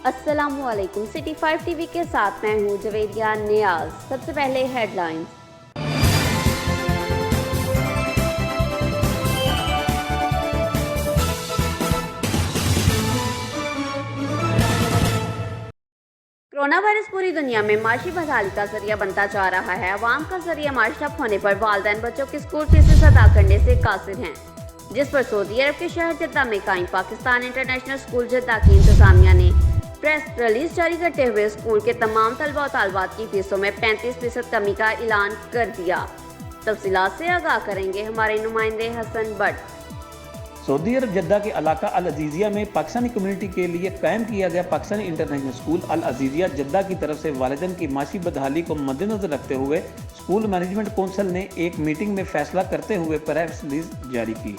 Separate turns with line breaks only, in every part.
अस्सलामुअलैकुम। City 5 TV के साथ मैं हूं जवेरिया नियाज। सबसे पहले हेडलाइंस। कोरोना वायरस पूरी दुनिया में माशी बहाली का जरिया बनता जा रहा है। अवाम का जरिया माश ठप होने पर वालिदैन बच्चों की स्कूल फीसें अदा करने से कासिर हैं, जिस पर सऊदी अरब के शहर जद्दा में कायम पाकिस्तान इंटरनेशनल स्कूल जद्दा की इंतजामिया ने प्रेस रिलीज जारी करते हुए स्कूल के तमाम तलबा और तालबात की फीसों में 35% कमी का ऐलान कर दिया। तफसीलात से आगाह करेंगे हमारे नुमाइंदे हसन भट्ट।
सऊदी अरब जद्दा के इलाका अल अजीजिया में पाकिस्तानी कम्युनिटी के लिए कायम किया गया पाकिस्तानी इंटरनेशनल स्कूल अल अजीजिया जद्दा की तरफ से वालिदैन की माशी बदहाली को मद्देनजर रखते हुए स्कूल मैनेजमेंट कौंसिल ने एक मीटिंग में फैसला करते हुए प्रेस रिलीज जारी की,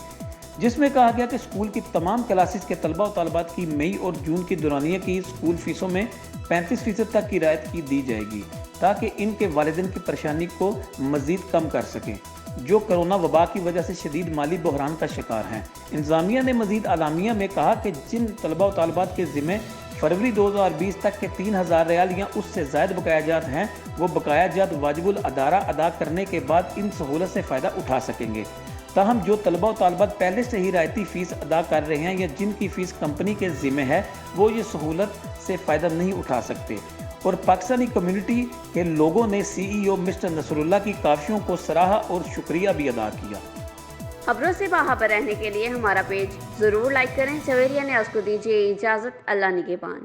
जिसमें कहा गया कि स्कूल की तमाम क्लासेस के तलबा और तालबात की मई और जून की दौरानिया की स्कूल फीसों में 35% तक की रियायत की दी जाएगी, ताकि इनके वालिदैन की परेशानी को मजीद कम कर सकें, जो कोरोना वबा की वजह से शदीद माली बहरान का शिकार हैं। इंतजामिया ने मजीद आलामिया में कहा कि जिन तलबा और तालबात के ज़िम्मे फरवरी 2020 तक के 3000 रियाल या उससे ज़ायद बकाया जात हैं, वो बकाया जात वाजिबुल अदारा अदा करने के बाद इन सहूलत से फ़ायदा उठा सकेंगे। ताहम जो तलबा और तालबात पहले से ही रायती फ़ीस अदा कर रहे हैं या जिनकी फ़ीस कंपनी के ज़िम्मे है, वो ये सहूलत से फ़ायदा नहीं उठा सकते। और पाकिस्तानी कम्युनिटी के लोगों ने CEO मिस्टर नसरुल्लाह की काविशों को सराहा और शुक्रिया भी अदा किया।
खबरों से बाखबर रहने के लिए हमारा पेज जरूर लाइक करें। जवेरिया न्याज़ को दीजिए इजाज़त। अल्लाह निगहबान।